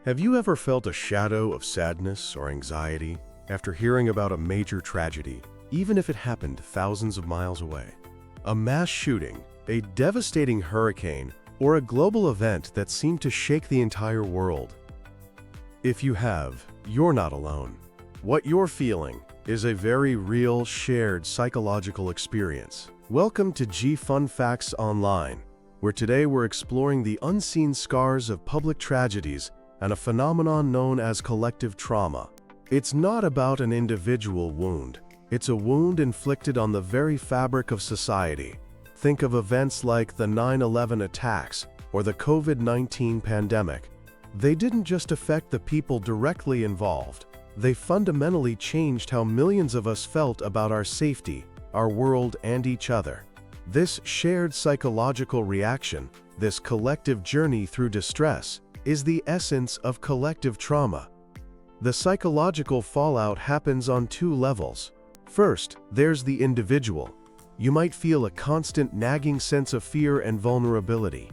Have you ever felt a shadow of sadness or anxiety after hearing about a major tragedy, even if it happened thousands of miles away? A mass shooting, a devastating hurricane, or a global event that seemed to shake the entire world? If you have, you're not alone. What you're feeling is a very real, shared psychological experience. Welcome to G Fun Facts Online, where today we're exploring the unseen scars of public tragedies and a phenomenon known as collective trauma. It's not about an individual wound. It's a wound inflicted on the very fabric of society. Think of events like the 9/11 attacks or the COVID-19 pandemic. They didn't just affect the people directly involved. They fundamentally changed how millions of us felt about our safety, our world, and each other. This shared psychological reaction, this collective journey through distress, is the essence of collective trauma. The psychological fallout happens on two levels. First, there's the individual. You might feel a constant nagging sense of fear and vulnerability,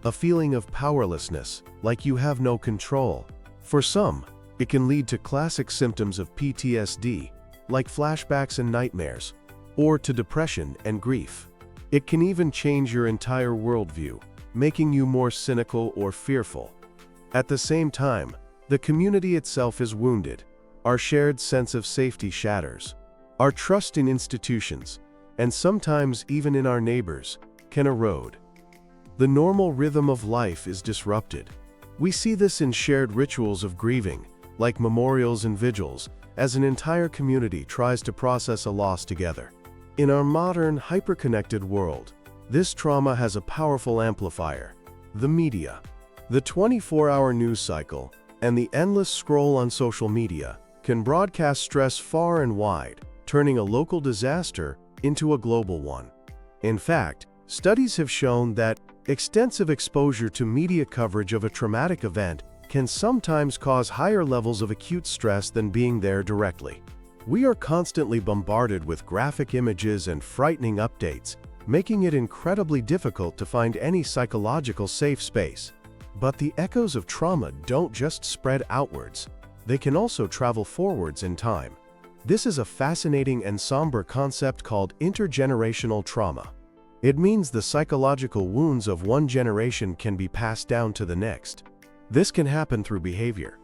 a feeling of powerlessness, like you have no control. For some, it can lead to classic symptoms of PTSD, like flashbacks and nightmares, or to depression and grief. It can even change your entire worldview, making you more cynical or fearful. At the same time, the community itself is wounded. Our shared sense of safety shatters. Our trust in institutions, and sometimes even in our neighbors, can erode. The normal rhythm of life is disrupted. We see this in shared rituals of grieving, like memorials and vigils, as an entire community tries to process a loss together. In our modern, hyper-connected world, this trauma has a powerful amplifier: the media. The 24-hour news cycle and the endless scroll on social media can broadcast stress far and wide, turning a local disaster into a global one. In fact, studies have shown that extensive exposure to media coverage of a traumatic event can sometimes cause higher levels of acute stress than being there directly. We are constantly bombarded with graphic images and frightening updates, making it incredibly difficult to find any psychological safe space. But the echoes of trauma don't just spread outwards. They can also travel forwards in time. This is a fascinating and somber concept called intergenerational trauma. It means the psychological wounds of one generation can be passed down to the next. This can happen through behavior.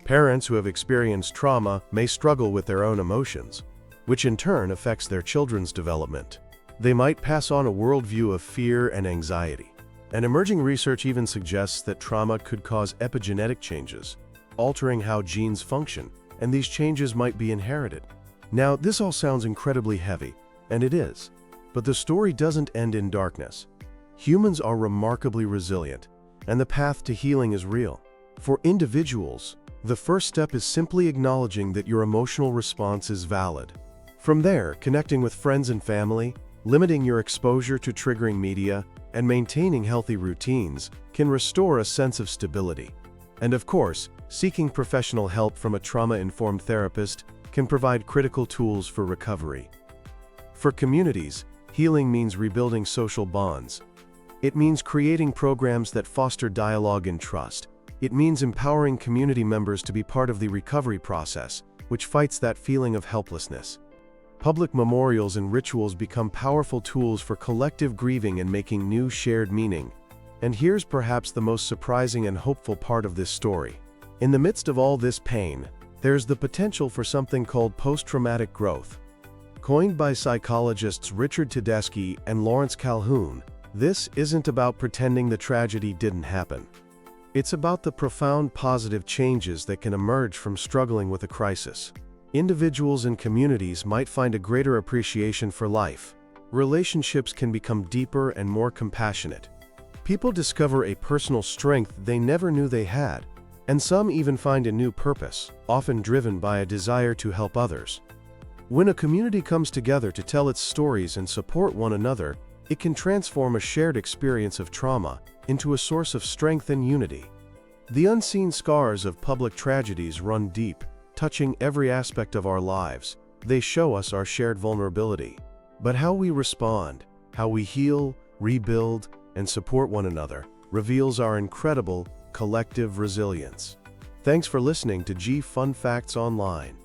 Parents who have experienced trauma may struggle with their own emotions, which in turn affects their children's development. They might pass on a worldview of fear and anxiety. And emerging research even suggests that trauma could cause epigenetic changes, altering how genes function, and these changes might be inherited. Now, this all sounds incredibly heavy, and it is. But the story doesn't end in darkness. Humans are remarkably resilient, and the path to healing is real. For individuals, the first step is simply acknowledging that your emotional response is valid. From there, connecting with friends and family, limiting your exposure to triggering media, and maintaining healthy routines can restore a sense of stability. And of course, seeking professional help from a trauma-informed therapist can provide critical tools for recovery. For communities, healing means rebuilding social bonds. It means creating programs that foster dialogue and trust. It means empowering community members to be part of the recovery process, which fights that feeling of helplessness. Public memorials and rituals become powerful tools for collective grieving and making new shared meaning. And here's perhaps the most surprising and hopeful part of this story. In the midst of all this pain, there's the potential for something called post-traumatic growth. Coined by psychologists Richard Tedeschi and Lawrence Calhoun, this isn't about pretending the tragedy didn't happen. It's about the profound positive changes that can emerge from struggling with a crisis. Individuals and communities might find a greater appreciation for life. Relationships can become deeper and more compassionate. People discover a personal strength they never knew they had, and some even find a new purpose, often driven by a desire to help others. When a community comes together to tell its stories and support one another, it can transform a shared experience of trauma into a source of strength and unity. The unseen scars of public tragedies run deep, touching every aspect of our lives. They show us our shared vulnerability. But how we respond, how we heal, rebuild, and support one another reveals our incredible collective resilience. Thanks for listening to G Fun Facts Online.